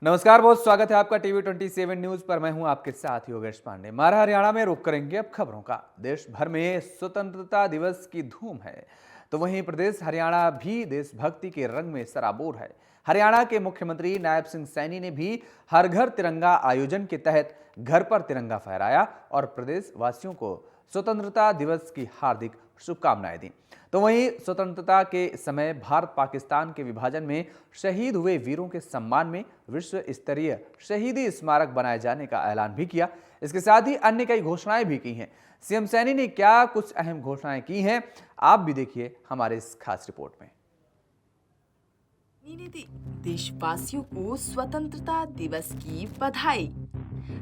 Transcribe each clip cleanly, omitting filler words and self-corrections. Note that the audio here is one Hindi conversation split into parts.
नमस्कार, बहुत स्वागत है आपका टीवी 27 न्यूज पर। मैं हूं आपके साथ योगेश पांडे। हमारा हरियाणा में रुक करेंगे अब खबरों का। देश भर में स्वतंत्रता दिवस की धूम है, तो वहीं प्रदेश हरियाणा भी देशभक्ति के रंग में सराबोर है। हरियाणा के मुख्यमंत्री नायब सिंह सैनी ने भी हर घर तिरंगा आयोजन के तहत घर पर तिरंगा फहराया और प्रदेश वासियों को स्वतंत्रता दिवस की हार्दिक शुभकामनाएं दी। तो वहीं स्वतंत्रता के समय भारत पाकिस्तान के विभाजन में शहीद हुए वीरों के सम्मान में विश्व स्तरीय शहीदी स्मारक बनाए जाने का ऐलान भी किया। इसके साथ ही अन्य कई घोषणाएं भी की हैं। सीएम सैनी ने क्या कुछ अहम घोषणाएं की हैं, आप भी देखिए हमारे इस खास रिपोर्ट में। देशवासियों को स्वतंत्रता दिवस की बधाई।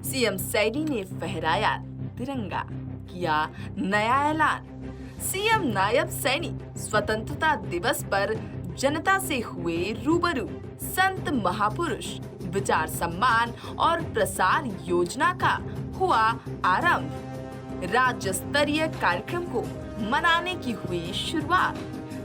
सीएम सैनी ने फहराया तिरंगा, किया नया ऐलान। सीएम नायब सैनी स्वतंत्रता दिवस पर जनता से हुए रूबरू। संत महापुरुष विचार सम्मान और प्रसार योजना का हुआ आरंभ। राज्य स्तरीय कार्यक्रम को मनाने की हुई शुरुआत।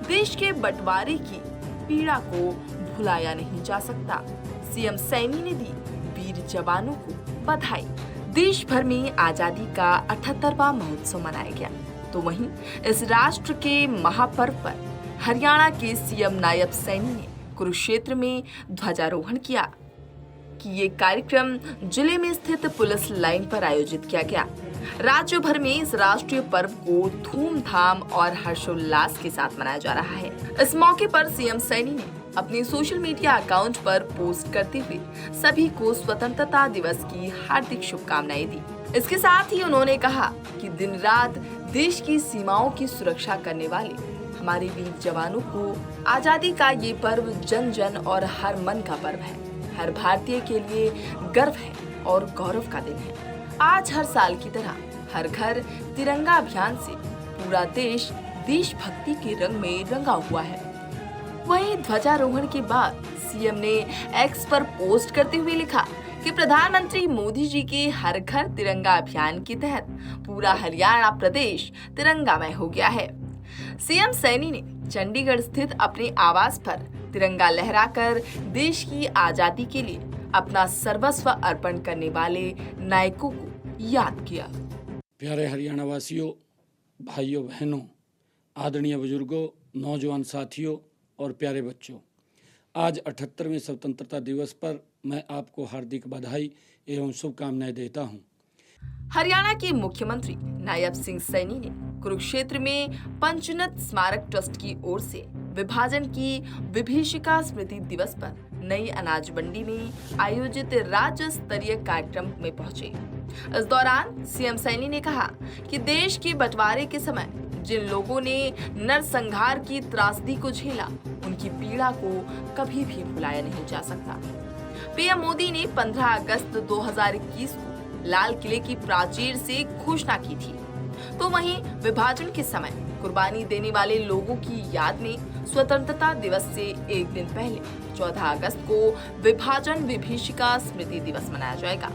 देश के बंटवारे की पीड़ा को भुलाया नहीं जा सकता। सीएम सैनी ने दी वीर जवानों को बधाई। देश भर में आजादी का 78वां महोत्सव मनाया गया, तो वहीं इस राष्ट्र के महापर्व पर हरियाणा के सीएम नायब सैनी ने कुरुक्षेत्र में ध्वजारोहण किया कि ये कार्यक्रम जिले में स्थित पुलिस लाइन पर आयोजित किया गया। राज्य भर में इस राष्ट्रीय पर्व को धूमधाम और हर्षोल्लास के साथ मनाया जा रहा है। इस मौके पर सीएम सैनी ने अपने सोशल मीडिया अकाउंट पर पोस्ट करते हुए सभी को स्वतंत्रता दिवस की हार्दिक शुभकामनाएं दी। इसके साथ ही उन्होंने कहा कि दिन रात देश की सीमाओं की सुरक्षा करने वाले हमारे वीर जवानों को आजादी का ये पर्व जन जन और हर मन का पर्व है। हर भारतीय के लिए गर्व है और गौरव का दिन है। आज हर साल की तरह हर घर तिरंगा अभियान से पूरा देश देशभक्ति के रंग में रंगा हुआ है। वहीं ध्वजारोहण के बाद सीएम ने एक्स पर पोस्ट करते हुए लिखा कि प्रधानमंत्री मोदी जी के हर घर तिरंगा अभियान के तहत पूरा हरियाणा प्रदेश तिरंगामय हो गया है। सीएम सैनी ने चंडीगढ़ स्थित अपने आवास पर तिरंगा लहराकर देश की आजादी के लिए अपना सर्वस्व अर्पण करने वाले नायकों को याद किया। प्यारे हरियाणा वासियों, भाइयों बहनों, आदरणीय बुजुर्गों, नौजवान साथियों और प्यारे बच्चों, आज 78वें स्वतंत्रता दिवस पर मैं आपको हार्दिक बधाई एवं शुभकामनाएं देता हूं। हरियाणा के मुख्यमंत्री नायब सिंह सैनी ने कुरुक्षेत्र में पंचनद स्मारक ट्रस्ट की ओर से विभाजन की विभीषिका स्मृति दिवस पर नई अनाज मंडी में आयोजित राज्य स्तरीय कार्यक्रम में पहुंचे। इस दौरान सीएम सैनी ने कहा कि देश के बंटवारे के समय जिन लोगों ने नरसंहार की त्रासदी को झेला, उनकी पीड़ा को कभी भी भुलाया नहीं जा सकता। पीएम मोदी ने 15 अगस्त 2021 को लाल किले की प्राचीर से घोषणा की थी, तो वहीं विभाजन के समय कुर्बानी देने वाले लोगों की याद में स्वतंत्रता दिवस से एक दिन पहले 14 अगस्त को विभाजन विभीषिका स्मृति दिवस मनाया जाएगा।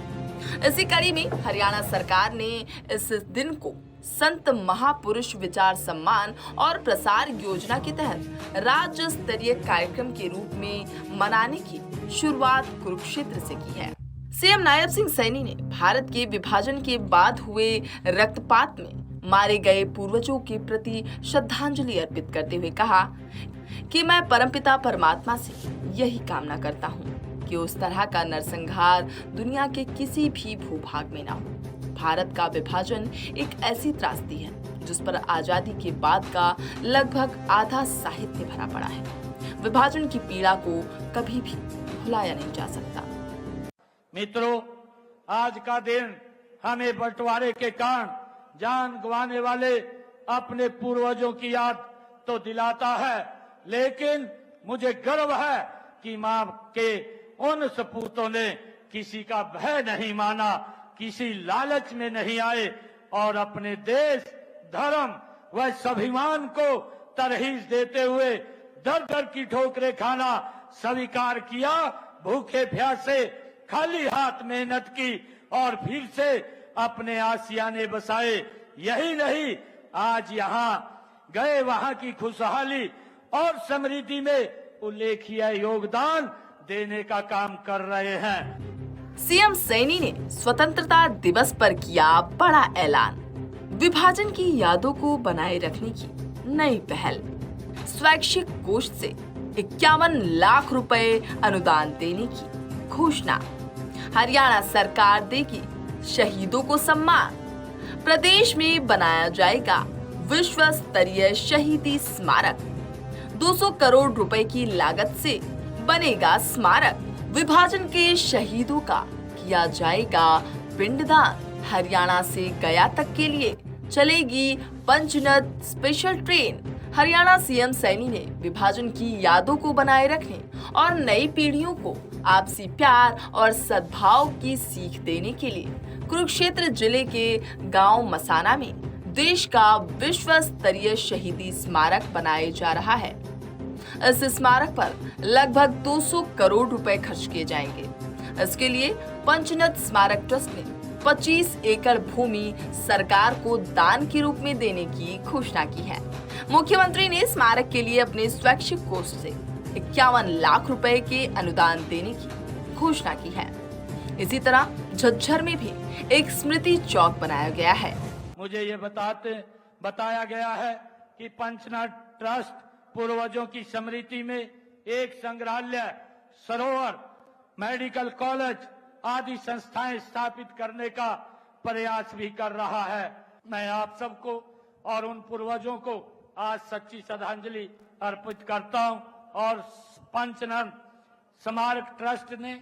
इसी कड़ी में हरियाणा सरकार ने इस दिन को संत महापुरुष विचार सम्मान और प्रसार योजना के तहत राज्य स्तरीय कार्यक्रम के रूप में मनाने की शुरुआत कुरुक्षेत्र से की है। सीएम नायब सिंह सैनी ने भारत के विभाजन के बाद हुए रक्तपात में मारे गए पूर्वजों के प्रति श्रद्धांजलि अर्पित करते हुए कहा कि मैं परमपिता परमात्मा से यही कामना करता हूँ कि उस तरह का नरसंहार दुनिया के किसी भी भूभाग में ना हो। भारत का विभाजन एक ऐसी त्रासदी है जिस पर आजादी के बाद का लगभग आधा साहित्य भरा पड़ा है। विभाजन की पीड़ा को कभी भी भुलाया नहीं जा सकता। मित्रों, आज का दिन हमें बंटवारे के कारण जान गंवाने वाले अपने पूर्वजों की याद तो दिलाता है, लेकिन मुझे गर्व है कि मां के उन सपूतों ने किसी का भय नहीं माना, किसी लालच में नहीं आए और अपने देश, धर्म व स्वाभिमान को तरहीज देते हुए दर दर की ठोकरें खाना स्वीकार किया। भूखे प्यासे खाली हाथ मेहनत की और फिर से अपने आशियाने बसाए। यही नहीं, आज यहाँ गए वहां की खुशहाली और समृद्धि में उल्लेखनीय योगदान देने का काम कर रहे हैं। सीएम सैनी ने स्वतंत्रता दिवस पर किया बड़ा ऐलान। विभाजन की यादों को बनाए रखने की नई पहल। स्वैच्छिक कोष से 51 लाख रुपए अनुदान देने की घोषणा। हरियाणा सरकार देगी शहीदों को सम्मान। प्रदेश में बनाया जाएगा विश्व स्तरीय शहीदी स्मारक। 200 करोड़ रुपए की लागत से बनेगा स्मारक। विभाजन के शहीदों का किया जाएगा पिंडदान। हरियाणा से गया तक के लिए चलेगी Panchnad special train. Haryana CM Saini ने विभाजन की यादों को बनाए रखने और नई पीढ़ियों को आपसी प्यार और सद्भाव की सीख देने के लिए कुरुक्षेत्र जिले के गांव मसाना में देश का विश्व स्तरीय शहीदी स्मारक बनाया जा रहा है। इस स्मारक पर लगभग 200 करोड़ रुपए खर्च किए जाएंगे। इसके लिए पंचनद स्मारक ट्रस्ट ने 25 एकड़ भूमि सरकार को दान के रूप में देने की घोषणा की है। मुख्यमंत्री ने स्मारक के लिए अपने स्वैच्छिक कोष से 51 लाख रुपए के अनुदान देने की घोषणा की है। इसी तरह झज्जर में भी एक स्मृति चौक बनाया गया है। मुझे ये बताया गया है कि पंचनद ट्रस्ट पूर्वजों की स्मृति में एक संग्रहालय, सरोवर, मेडिकल कॉलेज आदि संस्थाएं स्थापित करने का प्रयास भी कर रहा है। मैं आप सबको और उन पूर्वजों को आज सच्ची श्रद्धांजलि अर्पित करता हूं। और पंचनद स्मारक ट्रस्ट ने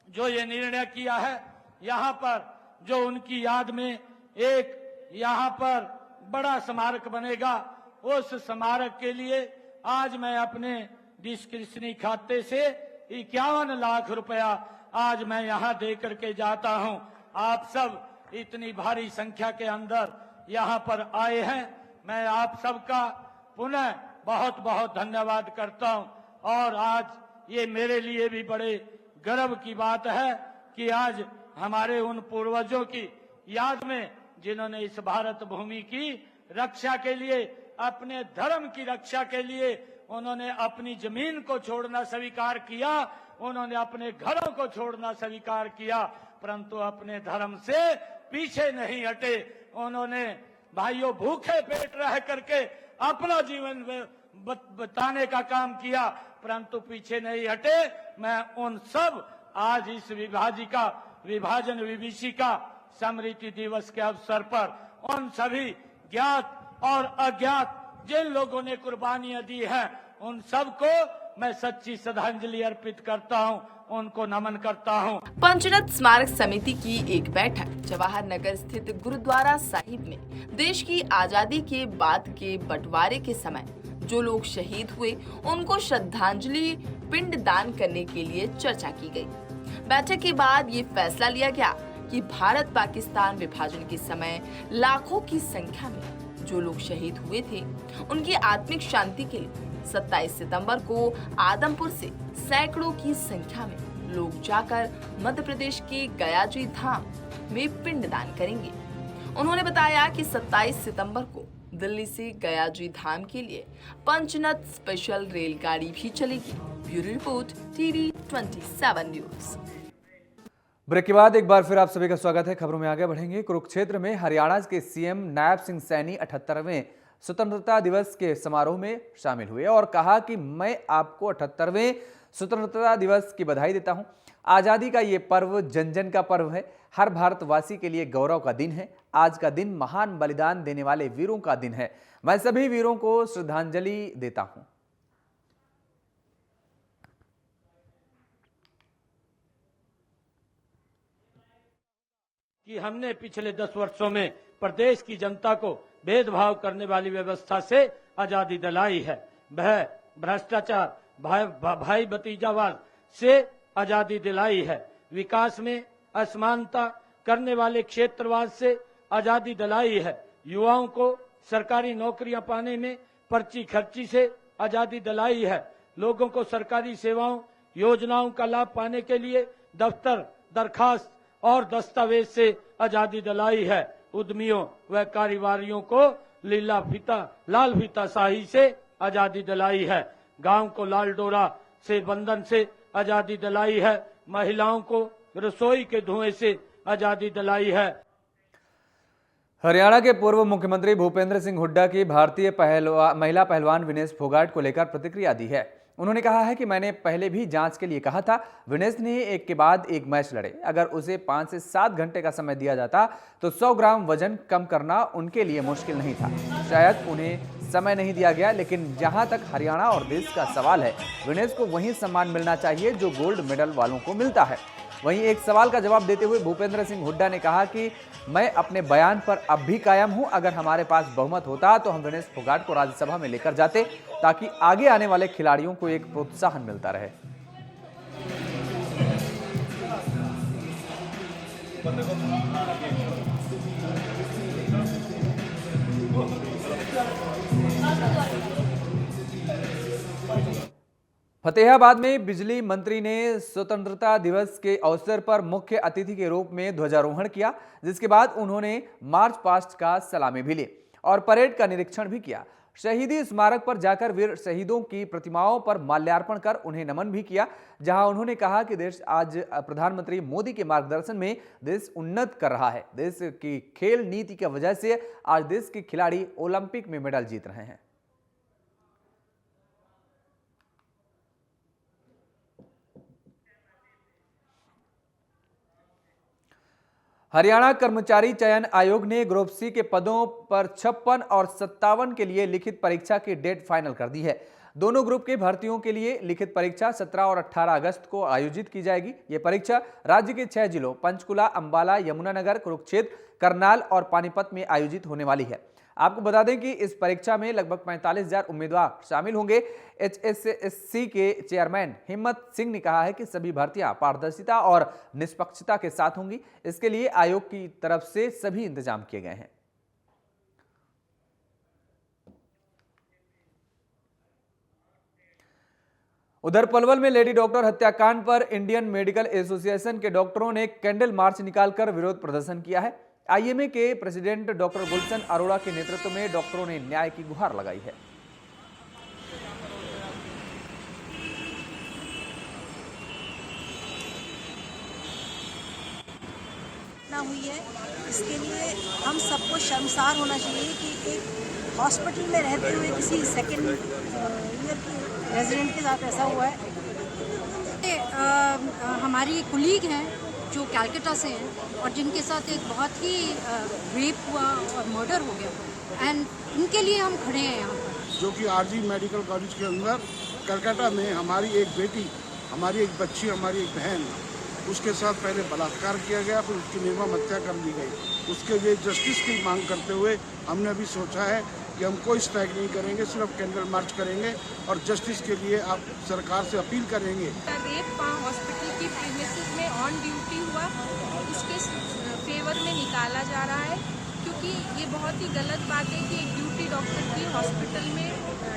जो ये निर्णय किया है, यहाँ पर जो उनकी याद में एक यहाँ पर बड़ा स्मारक बनेगा, उस स्मारक के लिए आज मैं अपने डिस्क्रिप्शनरी खाते से 51 लाख रुपया आज मैं यहाँ दे करके जाता हूँ। आप सब इतनी भारी संख्या के अंदर यहाँ पर आए हैं, मैं आप सबका पुनः बहुत बहुत धन्यवाद करता हूँ। और आज ये मेरे लिए भी बड़े गर्व की बात है कि आज हमारे उन पूर्वजों की याद में जिन्होंने इस भारत भूमि की रक्षा के लिए, अपने धर्म की रक्षा के लिए उन्होंने अपनी जमीन को छोड़ना स्वीकार किया, उन्होंने अपने घरों को छोड़ना स्वीकार किया, परंतु अपने धर्म से पीछे नहीं हटे। उन्होंने भाइयों भूखे पेट रह करके अपना जीवन बताने का काम किया, परंतु पीछे नहीं हटे। मैं उन सब आज इस विभाजन विभीषिका स्मृति दिवस के अवसर पर उन सभी ज्ञात और अज्ञात जिन लोगों ने कुर्बानियां दी हैं, उन सबको मैं सच्ची श्रद्धांजलि अर्पित करता हूं, उनको नमन करता हूं। पंचनद स्मारक समिति की एक बैठक जवाहर नगर स्थित गुरुद्वारा साहिब में देश की आजादी के बाद के बंटवारे के समय जो लोग शहीद हुए उनको श्रद्धांजलि पिंड दान करने के लिए चर्चा की गई। बैठक के बाद ये फैसला लिया गया कि भारत पाकिस्तान विभाजन के समय लाखों की संख्या में जो लोग शहीद हुए थे उनकी आत्मिक शांति के लिए 27 सितंबर को आदमपुर से सैकड़ों की संख्या में लोग जाकर मध्य प्रदेश के गयाजी धाम में पिंडदान करेंगे। उन्होंने बताया कि 27 सितंबर को दिल्ली से गयाजी धाम के लिए पंचनद स्पेशल रेलगाड़ी भी चलेगी। Bureau report TV 27 news. Break के बाद एक बार फिर आप सभी का स्वागत है। खबरों में आगे बढ़ेंगे। कुरुक्षेत्र में हरियाणा के सीएम नायब सिंह सैनी 78वें स्वतंत्रता दिवस के समारोह में शामिल हुए और कहा कि मैं आपको 78वें स्वतंत्रता दिवस की बधाई देता हूं। आजादी का ये पर्व जन जन का पर्व है, हर भारतवासी के लिए गौरव का दिन है। आज का दिन महान बलिदान देने वाले वीरों का दिन है। मैं सभी वीरों को श्रद्धांजलि देता हूं। कि हमने पिछले 10 वर्षों में प्रदेश की जनता को भेदभाव करने वाली व्यवस्था से आजादी दिलाई है। वह भ्रष्टाचार, भाई भतीजावाद से आजादी दिलाई है। विकास में असमानता करने वाले क्षेत्रवाद से आजादी दिलाई है। युवाओं को सरकारी नौकरियां पाने में पर्ची खर्ची से आजादी दिलाई है। लोगों को सरकारी सेवाओं योजनाओं का लाभ पाने के लिए दफ्तर, दरखास्त और दस्तावेज से आजादी दिलाई है। उद्यमियों व कारोबारियों को लाल फीता शाही से आजादी दिलाई है। गांव को लाल डोरा से बंधन से आजादी दिलाई है, महिलाओं को रसोई के धुएं से आजादी दिलाई है। हरियाणा के पूर्व मुख्यमंत्री भूपेंद्र सिंह हुड्डा की भारतीय महिला पहलवान विनेश फोगाट को लेकर प्रतिक्रिया दी है। उन्होंने कहा है कि मैंने पहले भी जांच के लिए कहा था। विनेश ने एक के बाद एक मैच लड़े। अगर उसे 5 से 7 घंटे का समय दिया जाता तो 100 ग्राम वजन कम करना उनके लिए मुश्किल नहीं था। शायद उन्हें समय नहीं दिया गया, लेकिन जहां तक हरियाणा और देश का सवाल है, विनेश को वही सम्मान मिलना चाहिए जो गोल्ड मेडल वालों को मिलता है। वहीं एक सवाल का जवाब देते हुए भूपेंद्र सिंह हुड्डा ने कहा कि मैं अपने बयान पर अब भी कायम हूं। अगर हमारे पास बहुमत होता तो हम विनेश फोगाट को राज्यसभा में लेकर जाते, ताकि आगे आने वाले खिलाड़ियों को एक प्रोत्साहन मिलता रहे। फतेहाबाद में बिजली मंत्री ने स्वतंत्रता दिवस के अवसर पर मुख्य अतिथि के रूप में ध्वजारोहण किया, जिसके बाद उन्होंने मार्च पास्ट का सलामी भी ली और परेड का निरीक्षण भी किया। शहीदी स्मारक पर जाकर वीर शहीदों की प्रतिमाओं पर माल्यार्पण कर उन्हें नमन भी किया, जहां उन्होंने कहा कि देश आज प्रधानमंत्री मोदी के मार्गदर्शन में देश उन्नत कर रहा है। देश की खेल नीति की वजह से आज देश के खिलाड़ी ओलंपिक में मेडल जीत रहे हैं। हरियाणा कर्मचारी चयन आयोग ने ग्रुप सी के पदों पर 56 और 57 के लिए लिखित परीक्षा की डेट फाइनल कर दी है। दोनों ग्रुप की भर्तियों के लिए लिखित परीक्षा 17 और 18 अगस्त को आयोजित की जाएगी। ये परीक्षा राज्य के 6 जिलों पंचकुला, अंबाला, यमुनानगर, कुरुक्षेत्र, करनाल और पानीपत में आयोजित होने वाली है। आपको बता दें कि इस परीक्षा में लगभग 45,000 उम्मीदवार शामिल होंगे। HSSC के चेयरमैन हिम्मत सिंह ने कहा है कि सभी भर्तियां पारदर्शिता और निष्पक्षता के साथ होंगी। इसके लिए आयोग की तरफ से सभी इंतजाम किए गए हैं। उधर पलवल में लेडी डॉक्टर हत्याकांड पर इंडियन मेडिकल एसोसिएशन के डॉक्टरों ने कैंडल मार्च निकालकर विरोध प्रदर्शन किया है। IMA के प्रेसिडेंट डॉक्टर गुलशन अरोड़ा के नेतृत्व में डॉक्टरों ने न्याय की गुहार लगाई है। हुई है, इसके लिए हम सबको शर्मसार होना चाहिए कि एक हॉस्पिटल में रहते हुए किसी सेकेंड ईयर के रेजिडेंट के साथ ऐसा हुआ है। हमारी कुलीग हैं जो कैलकाटा से हैं और जिनके साथ एक बहुत ही रेप हुआ और मर्डर हो गया, एंड उनके लिए हम खड़े हैं यहाँ पर। जो कि RG मेडिकल कॉलेज के अंदर कलकत्ता में हमारी एक बेटी, हमारी एक बच्ची, हमारी एक बहन, उसके साथ पहले बलात्कार किया गया, फिर उसकी निर्मम हत्या कर दी गई। उसके लिए जस्टिस की मांग करते हुए हमने अभी सोचा है कि हम कोई स्ट्राइक नहीं करेंगे, सिर्फ कैंडल मार्च करेंगे और जस्टिस के लिए आप सरकार से अपील करेंगे। रेप हॉस्पिटल की प्रीमिसेस में ऑन ड्यूटी हुआ, उसके फेवर में निकाला जा रहा है, क्योंकि ये बहुत ही गलत बात है कि एक ड्यूटी डॉक्टर की हॉस्पिटल में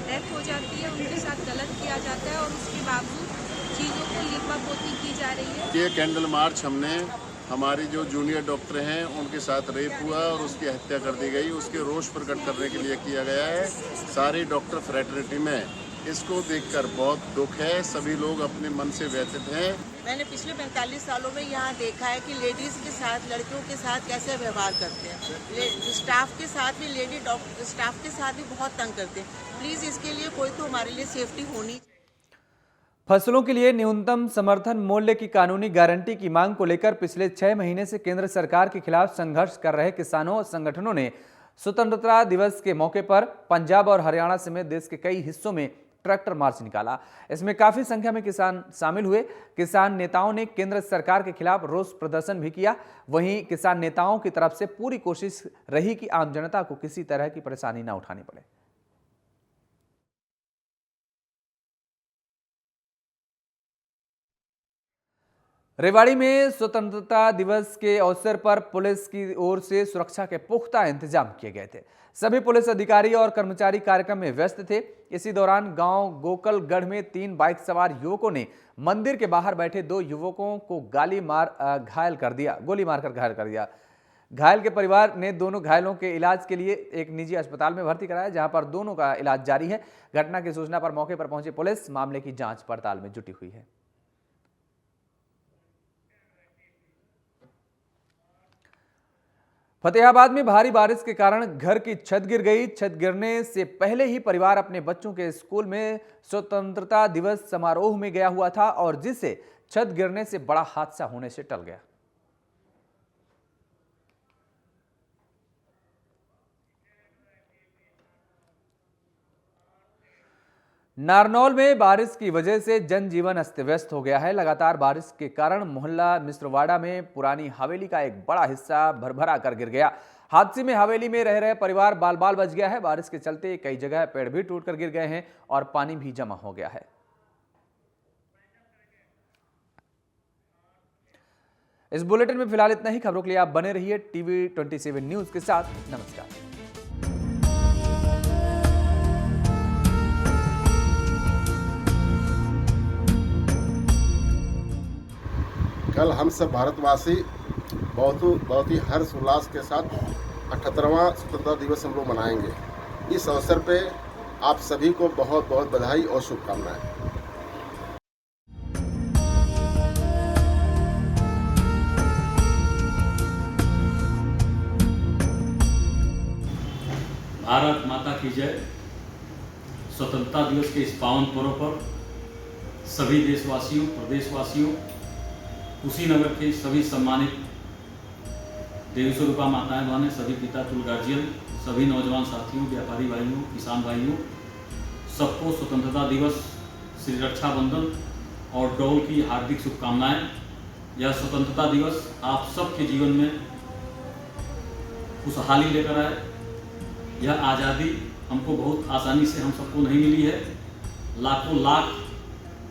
डेथ हो जाती है, उनके साथ गलत किया जाता है और उसके बावजूद चीज़ों को लिपापोती की जा रही है। ये कैंडल मार्च हमने हमारे जो जूनियर डॉक्टर हैं उनके साथ रेप हुआ और उसकी हत्या कर दी गई, उसके रोष प्रकट करने के लिए किया गया है। सारी डॉक्टर फ्रेटर्निटी में इसको देखकर बहुत दुख है, सभी लोग अपने मन से व्यथित हैं। मैंने पिछले 45 सालों में यहाँ देखा है कि लेडीज़ के साथ, लड़कियों के साथ कैसे व्यवहार करते हैं। स्टाफ के साथ भी, लेडी डॉक्टर स्टाफ के साथ भी बहुत तंग करते हैं। प्लीज़ इसके लिए कोई तो हमारे लिए सेफ्टी होनी। फसलों के लिए न्यूनतम समर्थन मूल्य की कानूनी गारंटी की मांग को लेकर पिछले 6 महीने से केंद्र सरकार के खिलाफ संघर्ष कर रहे किसानों और संगठनों ने स्वतंत्रता दिवस के मौके पर पंजाब और हरियाणा समेत देश के कई हिस्सों में ट्रैक्टर मार्च निकाला। इसमें काफी संख्या में किसान शामिल हुए। किसान नेताओं ने केंद्र सरकार के खिलाफ रोष प्रदर्शन भी किया। वहीं किसान नेताओं की तरफ से पूरी कोशिश रही कि आम जनता को किसी तरह की परेशानी न उठानी पड़े। रेवाड़ी में स्वतंत्रता दिवस के अवसर पर पुलिस की ओर से सुरक्षा के पुख्ता इंतजाम किए गए थे। सभी पुलिस अधिकारी और कर्मचारी कार्यक्रम में व्यस्त थे। इसी दौरान गांव गोकलगढ़ में 3 बाइक सवार युवकों ने मंदिर के बाहर बैठे 2 युवकों को गोली मारकर घायल कर दिया। घायल के परिवार ने दोनों घायलों के इलाज के लिए एक निजी अस्पताल में भर्ती कराया, जहां पर दोनों का इलाज जारी है। घटना की सूचना पर मौके पर पहुंची पुलिस मामले की जांच पड़ताल में जुटी हुई है। फतेहाबाद में भारी बारिश के कारण घर की छत गिर गई। छत गिरने से पहले ही परिवार अपने बच्चों के स्कूल में स्वतंत्रता दिवस समारोह में गया हुआ था और जिससे छत गिरने से बड़ा हादसा होने से टल गया। नारनौल में बारिश की वजह से जनजीवन अस्त व्यस्त हो गया है। लगातार बारिश के कारण मोहल्ला मिश्रवाड़ा में पुरानी हवेली का एक बड़ा हिस्सा भरभरा कर गिर गया। हादसे में हवेली में रह रहे परिवार बाल बाल बच गया है। बारिश के चलते कई जगह पेड़ भी टूटकर गिर गए हैं और पानी भी जमा हो गया है। इस बुलेटिन में फिलहाल इतना ही। खबरों के लिए आप बने रहिए टीवी 27 न्यूज के साथ। नमस्कार। कल हम सब भारतवासी बहुत ही हर्ष उल्लास के साथ 78वां स्वतंत्रता दिवस हम लोग मनाएंगे। इस अवसर पे आप सभी को बहुत बहुत बधाई और शुभकामनाएं। भारत माता की जय। स्वतंत्रता दिवस के इस पावन पर्व पर सभी देशवासियों, प्रदेशवासियों, कुशीनगर के सभी सम्मानित देवी स्वरूपा माताएं बहनें, सभी पिता तुल गार्जियन, सभी नौजवान साथियों, व्यापारी भाइयों, किसान भाइयों, सबको स्वतंत्रता दिवस, श्री रक्षाबंधन और डोल की हार्दिक शुभकामनाएं। यह स्वतंत्रता दिवस आप सबके जीवन में खुशहाली लेकर आए। यह आज़ादी हमको बहुत आसानी से हम सबको नहीं मिली है। लाखों लाख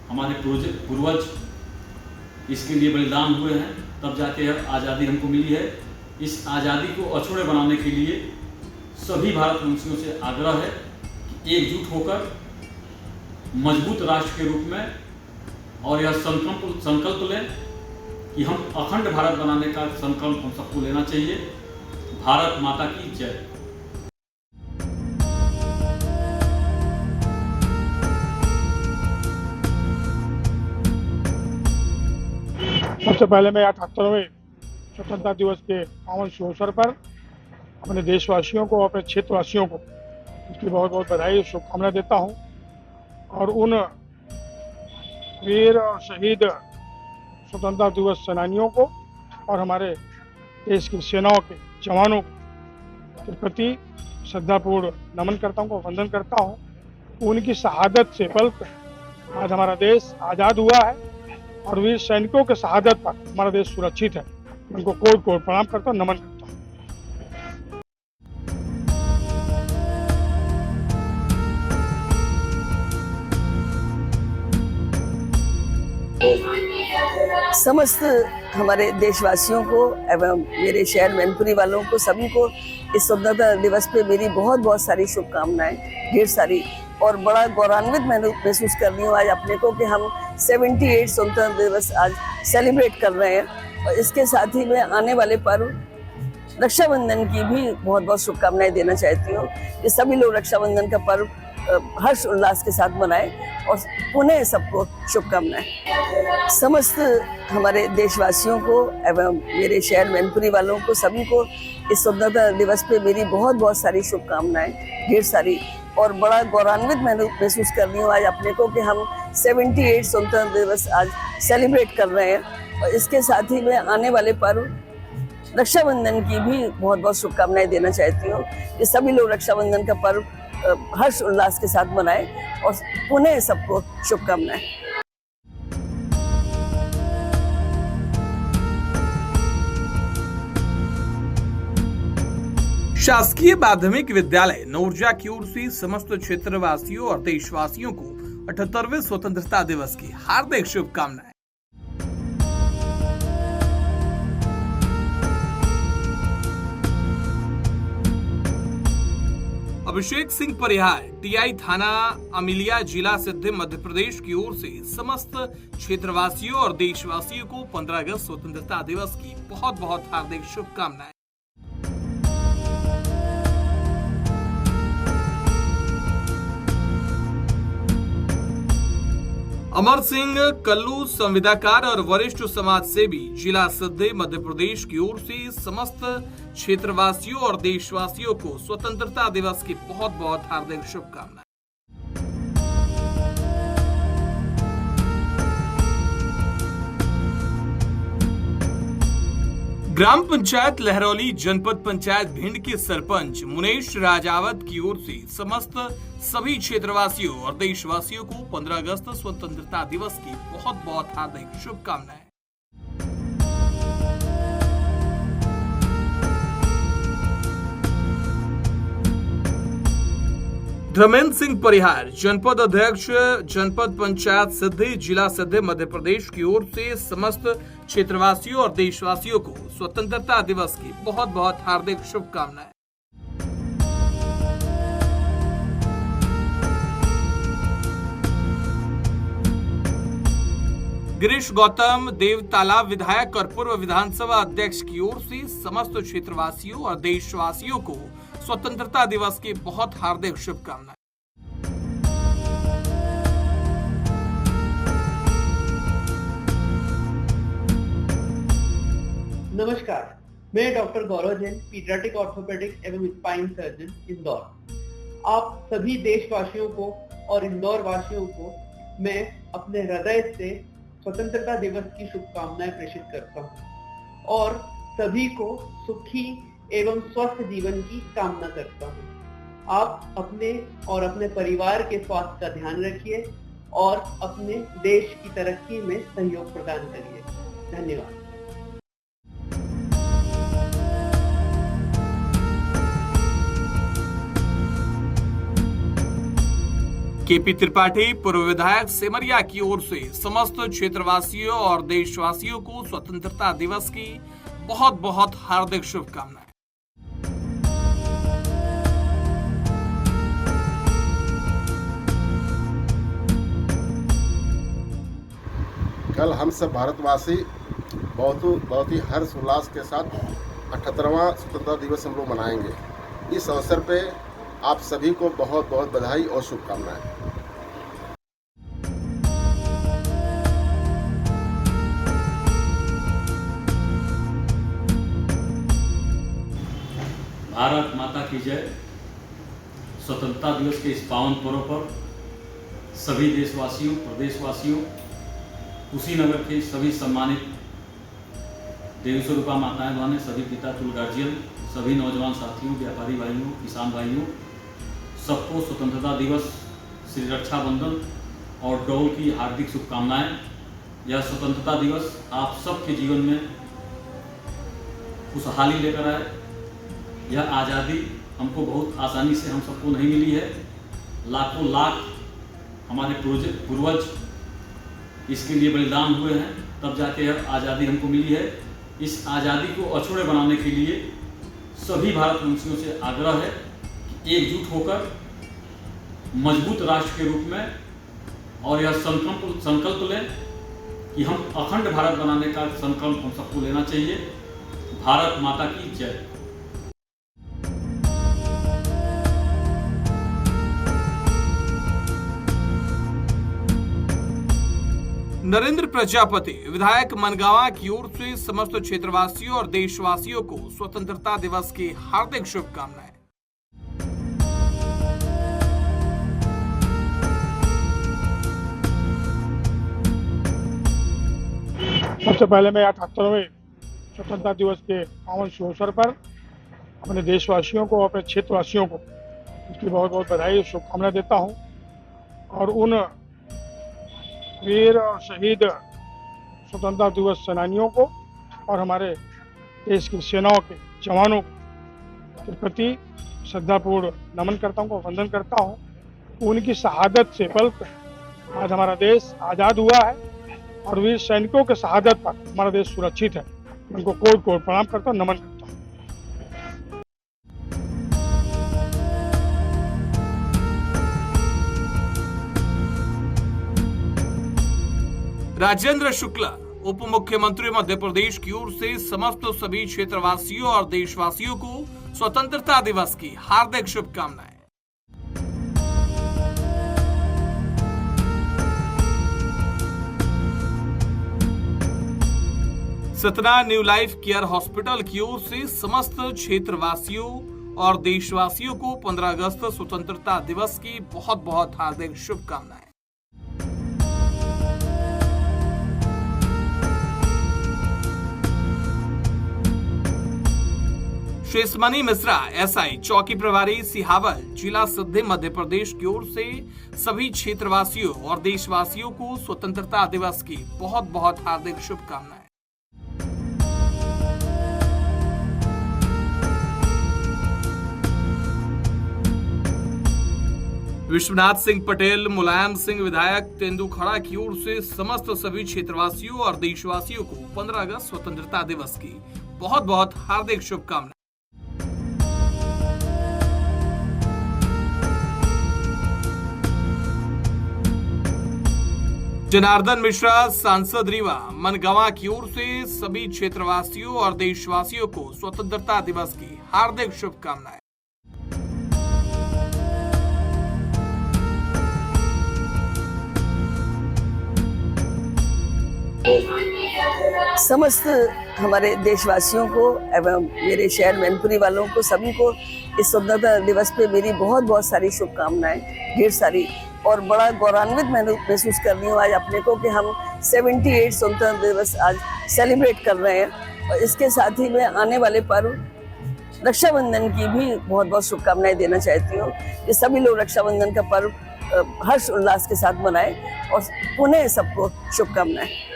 हमारे पूर्वज इसके लिए बलिदान हुए हैं, तब जाके यह आज़ादी हमको मिली है। इस आज़ादी को अछूते बनाने के लिए सभी भारतवंशियों से आग्रह है कि एकजुट होकर मजबूत राष्ट्र के रूप में और यह संकल्प लें कि हम अखंड भारत बनाने का संकल्प हम सबको लेना चाहिए। भारत माता की जय। सबसे पहले मैं 78वें स्वतंत्रता दिवस के पावन शुभ अवसर पर अपने देशवासियों को, अपने क्षेत्रवासियों को इसकी बहुत बहुत बधाई और शुभकामनाएं देता हूं और उन वीर और शहीद स्वतंत्रता दिवस सेनानियों को और हमारे देश की सेनाओं के जवानों के प्रति श्रद्धापूर्ण नमन करता हूं, वंदन करता हूं। उनकी शहादत से बलकर आज हमारा देश आज़ाद हुआ है और वीर सैनिकों के शहादत पर हमारा देश सुरक्षित है। उनको कोट कोट प्रणाम करता हूँ, नमन करता हूँ। समस्त हमारे देशवासियों को एवं मेरे शहर मैनपुरी वालों को, सभी को इस स्वतंत्रता दिवस पे मेरी बहुत बहुत सारी शुभकामनाएं, ढेर सारी। और बड़ा गौरवान्वित मैं महसूस कर रही हूँ आज अपने को कि हम 78 स्वतंत्रता दिवस आज सेलिब्रेट कर रहे हैं। और इसके साथ ही मैं आने वाले पर्व रक्षाबंधन की भी बहुत बहुत शुभकामनाएं देना चाहती हूँ कि सभी लोग रक्षाबंधन का पर्व हर्ष उल्लास के साथ मनाएं और पुनः सबको शुभकामनाएं। समस्त हमारे देशवासियों को एवं मेरे शहर मैनपुरी वालों को, सभी को इस स्वतंत्रता दिवस पे मेरी बहुत बहुत सारी शुभकामनाएं, ढेर सारी। और बड़ा गौरवान्वित मैं महसूस कर रही हूँ आज अपने को कि हम 78 स्वतंत्रता दिवस आज सेलिब्रेट कर रहे हैं। और इसके साथ ही मैं आने वाले पर्व रक्षाबंधन की भी बहुत बहुत शुभकामनाएं देना चाहती हूँ कि सभी लोग रक्षाबंधन का पर्व हर्ष उल्लास के साथ मनाएं और पुनः सबको शुभकामनाएं। शासकीय माध्यमिक विद्यालय नौरजा की ओर से समस्त क्षेत्रवासियों और देशवासियों को 78वें स्वतंत्रता दिवस की हार्दिक शुभकामनाएं। अभिषेक सिंह परिहार, टीआई थाना अमिलिया, जिला सिद्धि, मध्य प्रदेश की ओर से समस्त क्षेत्रवासियों और देशवासियों को 15 अगस्त स्वतंत्रता दिवस की बहुत बहुत हार्दिक शुभकामनाएं। अमर सिंह कल्लू संविदाकार और वरिष्ठ समाज सेवी जिला सिद्धि मध्य प्रदेश की ओर से समस्त क्षेत्रवासियों और देशवासियों को स्वतंत्रता दिवस की बहुत बहुत हार्दिक शुभकामनाएं। ग्राम पंचायत लहरौली जनपद पंचायत भिंड के सरपंच मुनेश राजावत की ओर से समस्त सभी क्षेत्रवासियों और देशवासियों को 15 अगस्त स्वतंत्रता दिवस की बहुत बहुत हार्दिक शुभकामनाएं। धर्मेंद्र सिंह परिहार जनपद अध्यक्ष जनपद पंचायत सिद्धि जिला सिद्धि मध्य प्रदेश की ओर से समस्त क्षेत्रवासियों और देशवासियों को स्वतंत्रता दिवस की बहुत बहुत हार्दिक शुभकामनाएं। गिरीश गौतम देव तालाब विधायक और पूर्व विधानसभा अध्यक्ष की ओर से समस्त क्षेत्रवासियों और देशवासियों को स्वतंत्रता दिवस की बहुत हार्दिक शुभकामनाएं। नमस्कार, मैं डॉक्टर गौरव जैन, पीडियाट्रिक ऑर्थोपेडिक एवं स्पाइन सर्जन, इंदौर। आप सभी देशवासियों को और इंदौर वासियों को मैं अपने हृदय से स्वतंत्रता दिवस की शुभकामनाएं प्रेषित करता हूं और सभी को सुखी एवं स्वस्थ जीवन की कामना करता हूं। आप अपने और अपने परिवार के स्वास्थ्य का ध्यान रखिए और अपने देश की तरक्की में सहयोग प्रदान करिए। धन्यवाद। केपी त्रिपाठी पूर्व विधायक सेमरिया की ओर से समस्त क्षेत्रवासियों और देशवासियों को स्वतंत्रता दिवस की बहुत बहुत हार्दिक शुभकामनाएं। कल हम सब भारतवासी बहुत ही हर्ष उल्लास के साथ 78वां स्वतंत्रता दिवस हम लोग मनाएंगे। इस अवसर पे आप सभी को बहुत बहुत बधाई और शुभकामनाएं। भारत माता की जय। स्वतंत्रता दिवस के इस पावन पर्व पर सभी देशवासियों, प्रदेशवासियों, कुशीनगर के सभी सम्मानित देवी स्वरूपा माताएं बहनें, सभी पिता तुल गार्जियन, सभी नौजवान साथियों, व्यापारी भाइयों, किसान भाइयों, सबको स्वतंत्रता दिवस, श्री रक्षाबंधन और डोल की हार्दिक शुभकामनाएं। यह स्वतंत्रता दिवस आप सबके जीवन में खुशहाली लेकर आए। यह आज़ादी हमको बहुत आसानी से हम सबको नहीं मिली है। लाखों लाख हमारे पूर्वज इसके लिए बलिदान हुए हैं, तब जाके यह आज़ादी हमको मिली है। इस आज़ादी को अछूते बनाने के लिए सभी भारतवंशियों से आग्रह है कि एकजुट होकर मजबूत राष्ट्र के रूप में और यह संकल्प लें कि हम अखंड भारत बनाने का संकल्प हम सबको लेना चाहिए। भारत माता की जय। नरेंद्र प्रजापति विधायक मनगावा की ओर से समस्त क्षेत्रवासियों और देशवासियों को स्वतंत्रता दिवस की हार्दिक शुभकामनाएं। सबसे पहले मैं 78वें स्वतंत्रता दिवस के पावन शुभ अवसर पर अपने देशवासियों को, अपने क्षेत्रवासियों को इसकी बहुत बहुत बधाई और शुभकामनाएं देता हूं और उन वीर और शहीद स्वतंत्रता दिवस सेनानियों को और हमारे देश की सेनाओं के जवानों के प्रति श्रद्धापूर्ण नमन करता हूं, वंदन करता हूं। उनकी शहादत से बलकर आज हमारा देश आज़ाद हुआ है और वीर सैनिकों के शहादत पर हमारा देश सुरक्षित है। उनको कोट कोट प्रणाम करता हूं, नमन करता हूं। राजेंद्र शुक्ला उप मुख्यमंत्री मध्य प्रदेश की ओर से समस्त सभी क्षेत्रवासियों और देशवासियों को स्वतंत्रता दिवस की हार्दिक शुभकामनाएं। Satna new life care hospital की ओर से समस्त क्षेत्रवासियों और देशवासियों को 15 अगस्त स्वतंत्रता दिवस की बहुत बहुत हार्दिक शुभकामनाएं। शेषमणि मिश्रा एसआई चौकी प्रभारी सिहावल जिला सिद्धि मध्य प्रदेश की ओर से सभी क्षेत्रवासियों और देशवासियों को स्वतंत्रता दिवस की बहुत बहुत हार्दिक शुभकामनाएं। विश्वनाथ सिंह पटेल मुलायम सिंह विधायक तेंदुखड़ा की ओर से समस्त सभी क्षेत्रवासियों और देशवासियों को 15 अगस्त स्वतंत्रता दिवस की बहुत बहुत हार्दिक शुभकामनाएं। जनार्दन मिश्रा सांसद रीवा मनगांव की ओर से सभी क्षेत्रवासियों और देशवासियों को स्वतंत्रता दिवस की हार्दिक शुभकामनाएं। समस्त हमारे देशवासियों को एवं मेरे शहर मैनपुरी वालों को सभी को इस स्वतंत्रता दिवस पे मेरी बहुत बहुत सारी शुभकामनाएं, ढेर सारी। और बड़ा गौरवान्वित मैं महसूस कर रही हूँ आज अपने को कि हम 78 स्वतंत्रता दिवस आज सेलिब्रेट कर रहे हैं। और इसके साथ ही मैं आने वाले पर्व रक्षाबंधन की भी बहुत बहुत शुभकामनाएं देना चाहती हूँ कि सभी लोग रक्षाबंधन का पर्व हर्ष उल्लास के साथ मनाएं और पुनः सबको शुभकामनाएं।